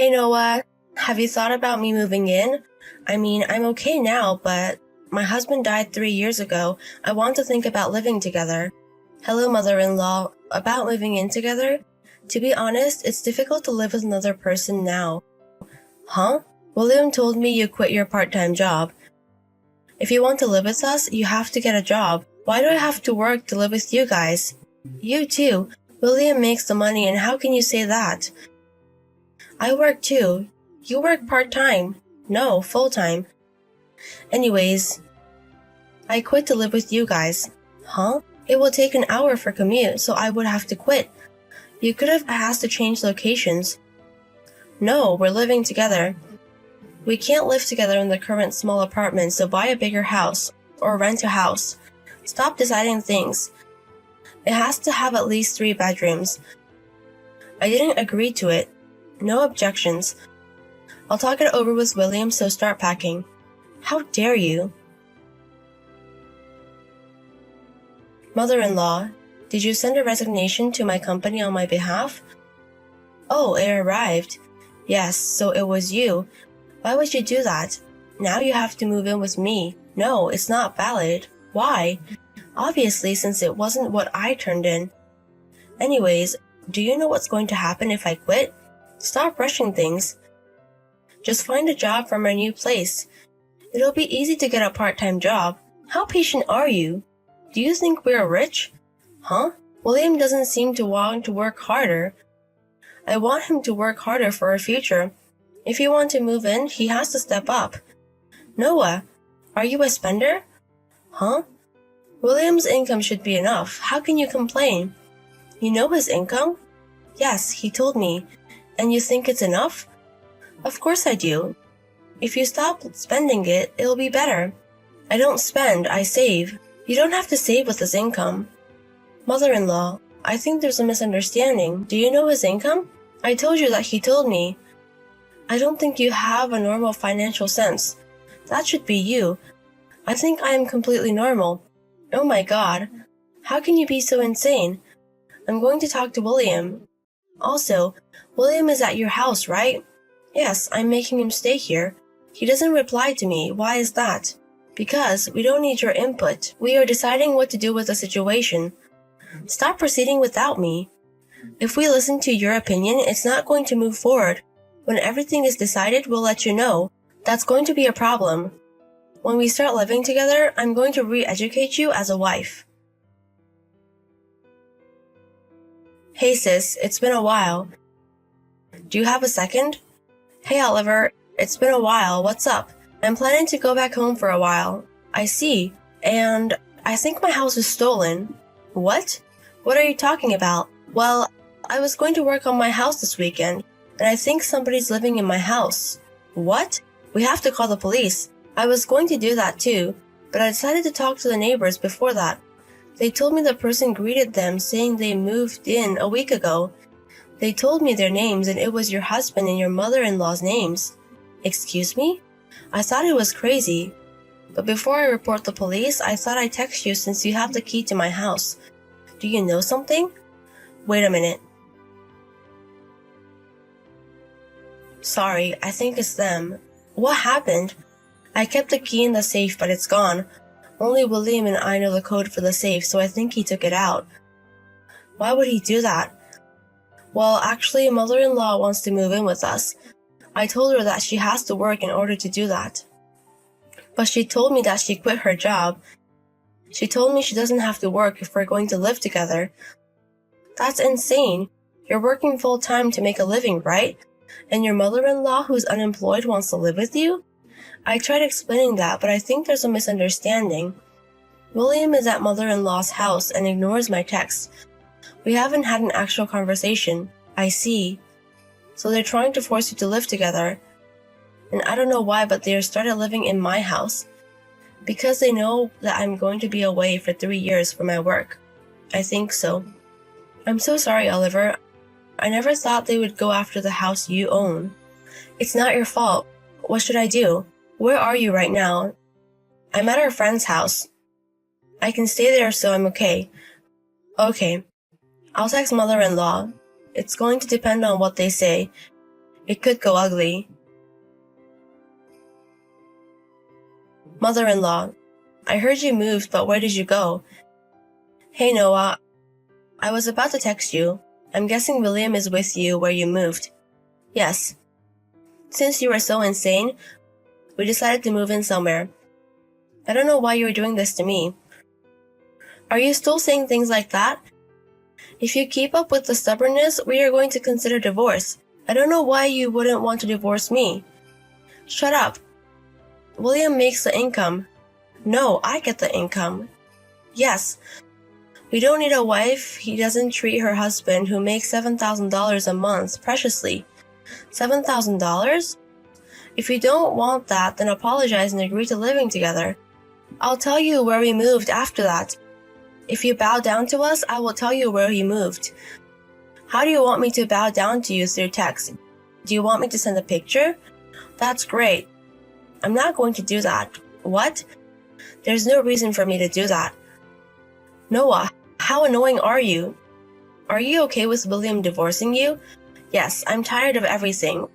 Hey Noah, have you thought about me moving in? I mean, I'm okay now, but my husband died 3 years ago. I want to think about living together. Hello, mother-in-law. About moving in together? To be honest, it's difficult to live with another person now. Huh? William told me you quit your part-time job. If you want to live with us, you have to get a job. Why do I have to work to live with you guys? You too. William makes the money, and how can you say that? I work too. You work part-time. No, full-time. Anyways, I quit to live with you guys. Huh? It will take an hour for commute, so I would have to quit. You could have asked to change locations. No, we're living together. We can't live together in the current small apartment, so buy a bigger house, or rent a house. Stop deciding things. It has to have at least 3 bedrooms. I didn't agree to it. No objections. I'll talk it over with William, so start packing. How dare you? Mother-in-law, did you send a resignation to my company on my behalf? Oh, it arrived. Yes, so it was you. Why would you do that? Now you have to move in with me. No, it's not valid. Why? Obviously, since it wasn't what I turned in. Anyways, do you know what's going to happen if I quit? Stop rushing things. Just find a job from our new place. It'll be easy to get a part-time job. How patient are you? Do you think we're rich? Huh? William doesn't seem to want to work harder. I want him to work harder for our future. If you want to move in, he has to step up. Noah, are you a spender? Huh? William's income should be enough. How can you complain? You know his income? Yes, he told me. And you think it's enough? Of course I do. If you stop spending it, it'll be better. I don't spend, I save. You don't have to save with his income. Mother-in-law, I think there's a misunderstanding. Do you know his income? I told you that he told me. I don't think you have a normal financial sense. That should be you. I think I am completely normal. Oh my God. How can you be so insane? I'm going to talk to William. Also, William is at your house, right? Yes, I'm making him stay here. He doesn't reply to me. Why is that? Because we don't need your input. We are deciding what to do with the situation. Stop proceeding without me. If we listen to your opinion, it's not going to move forward. When everything is decided, we'll let you know. That's going to be a problem. When we start living together, I'm going to re-educate you as a wife. Hey sis, it's been a while. Do you have a second? Hey Oliver, it's been a while. What's up? I'm planning to go back home for a while. I see. And I think my house was stolen. What? What are you talking about? Well, I was going to work on my house this weekend, and I think somebody's living in my house. What? We have to call the police. I was going to do that too, but I decided to talk to the neighbors before that. They told me the person greeted them saying they moved in a week ago. They told me their names, and it was your husband and your mother-in-law's names. Excuse me? I thought it was crazy. But before I report the police, I thought I'd text you since you have the key to my house. Do you know something? Wait a minute. Sorry, I think it's them. What happened? I kept the key in the safe, but it's gone. Only William and I know the code for the safe, so I think he took it out. Why would he do that? Well, actually, mother-in-law wants to move in with us. I told her that she has to work in order to do that. But she told me that she quit her job. She told me she doesn't have to work if we're going to live together. That's insane. You're working full-time to make a living, right? And your mother-in-law who's unemployed wants to live with you? I tried explaining that, but I think there's a misunderstanding. William is at mother-in-law's house and ignores my texts. We haven't had an actual conversation. I see. So they're trying to force you to live together. And I don't know why, but they started living in my house. Because they know that I'm going to be away for 3 years for my work. I think so. I'm so sorry, Oliver. I never thought they would go after the house you own. It's not your fault. What should I do? Where are you right now? I'm at our friend's house. I can stay there, so I'm okay. Okay. I'll text mother-in-law. It's going to depend on what they say. It could go ugly. Mother-in-law, I heard you moved, but where did you go? Hey Noah, I was about to text you. I'm guessing William is with you where you moved. Yes. Since you were so insane, we decided to move in somewhere. I don't know why you were doing this to me. Are you still saying things like that? If you keep up with the stubbornness, we are going to consider divorce. I don't know why you wouldn't want to divorce me. Shut up. William makes the income. No, I get the income. Yes. We don't need a wife. He doesn't treat her husband, who makes $7,000 a month, preciously. $7,000? If you don't want that, then apologize and agree to living together. I'll tell you where we moved after that. If you bow down to us, I will tell you where he moved. How do you want me to bow down to you through text? Do you want me to send a picture? That's great. I'm not going to do that. What? There's no reason for me to do that. Noah, how annoying are you? Are you okay with William divorcing you? Yes, I'm tired of everything.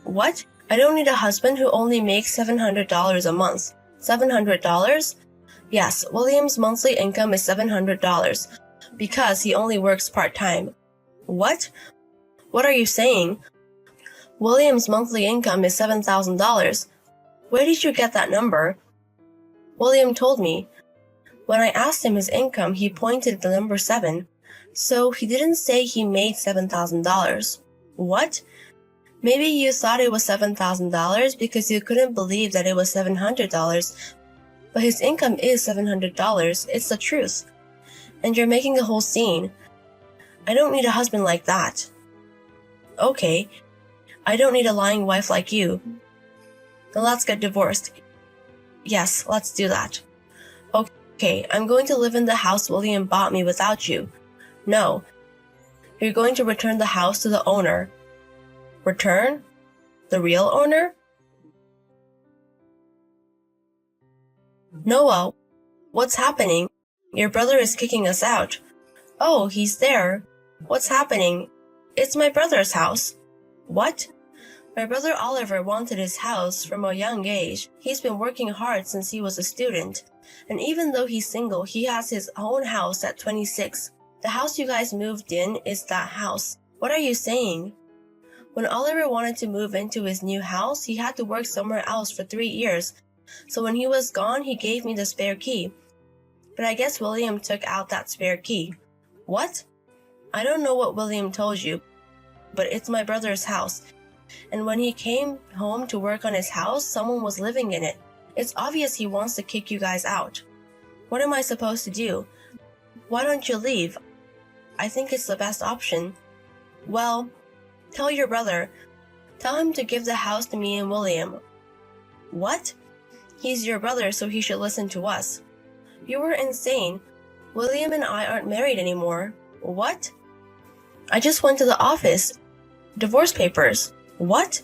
What? I don't need a husband who only makes $700 a month. $700? Yes, William's monthly income is $700 because he only works part-time. What? What are you saying? William's monthly income is $7,000. Where did you get that number? William told me. When I asked him his income, he pointed at the number 7. So he didn't say he made $7,000. What? Maybe you thought it was $7,000 because you couldn't believe that it was $700. But his income is $700. It's the truth. And you're making a whole scene. I don't need a husband like that. Okay. I don't need a lying wife like you. Then let's get divorced. Yes, let's do that. Okay, I'm going to live in the house William bought me without you. No. You're going to return the house to the owner. Return? The real owner? Noah, what's happening? Your brother is kicking us out. Oh, he's there. What's happening? It's my brother's house. What? My brother Oliver wanted his house from a young age. He's been working hard since he was a student. And even though he's single, he has his own house at 26. The house you guys moved in is that house. What are you saying? When Oliver wanted to move into his new house, he had to work somewhere else for 3 years. So when he was gone, he gave me the spare key. But I guess William took out that spare key. What? I don't know what William told you, but it's my brother's house. And when he came home to work on his house, someone was living in it. It's obvious he wants to kick you guys out. What am I supposed to do? Why don't you leave? I think it's the best option. Well, tell your brother. Tell him to give the house to me and William. What? He's your brother, so he should listen to us. You were insane. William and I aren't married anymore. What? I just went to the office. Divorce papers. What?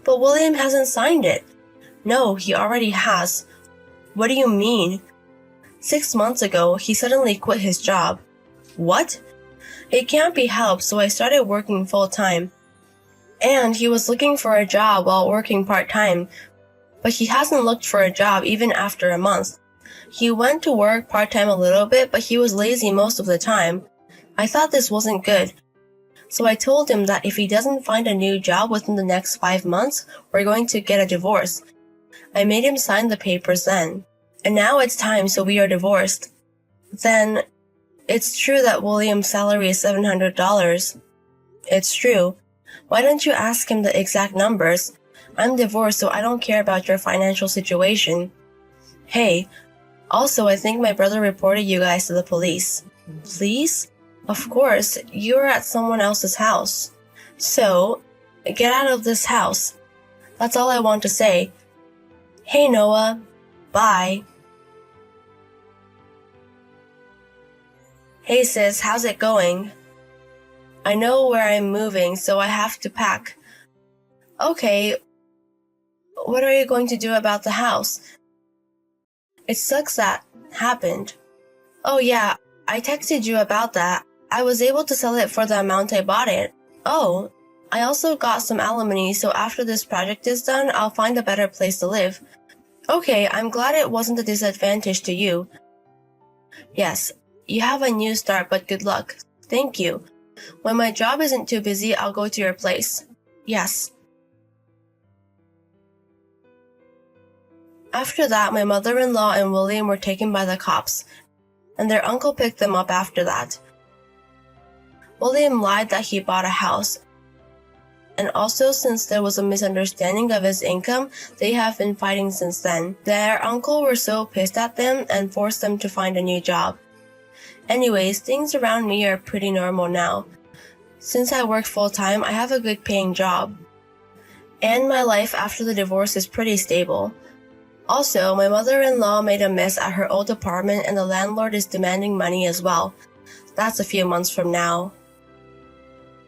But William hasn't signed it. No, he already has. What do you mean? 6 months ago, he suddenly quit his job. What? It can't be helped, so I started working full-time. And he was looking for a job while working part-time, but he hasn't looked for a job even after a month. He went to work part-time a little bit, but he was lazy most of the time. I thought this wasn't good. So I told him that if he doesn't find a new job within the next 5 months, we're going to get a divorce. I made him sign the papers then. And now it's time, so we are divorced. Then, it's true that William's salary is $700. It's true. Why don't you ask him the exact numbers? I'm divorced, so I don't care about your financial situation. Hey, also I think my brother reported you guys to the police. Police? Of course, you were at someone else's house. So, get out of this house. That's all I want to say. Hey Noah, bye. Hey sis, how's it going? I know where I'm moving, so I have to pack. Okay, what are you going to do about the house? It sucks that happened. Oh yeah, I texted you about that. I was able to sell it for the amount I bought it. Oh, I also got some alimony, so after this project is done, I'll find a better place to live. Okay, I'm glad it wasn't a disadvantage to you. Yes, you have a new start, but good luck. Thank you. When my job isn't too busy, I'll go to your place. Yes. After that, my mother-in-law and William were taken by the cops, and their uncle picked them up after that. William lied that he bought a house, and also since there was a misunderstanding of his income, they have been fighting since then. Their uncle were so pissed at them and forced them to find a new job. Anyways, things around me are pretty normal now. Since I work full-time, I have a good paying job. And my life after the divorce is pretty stable. Also, my mother-in-law made a mess at her old apartment and the landlord is demanding money as well. That's a few months from now.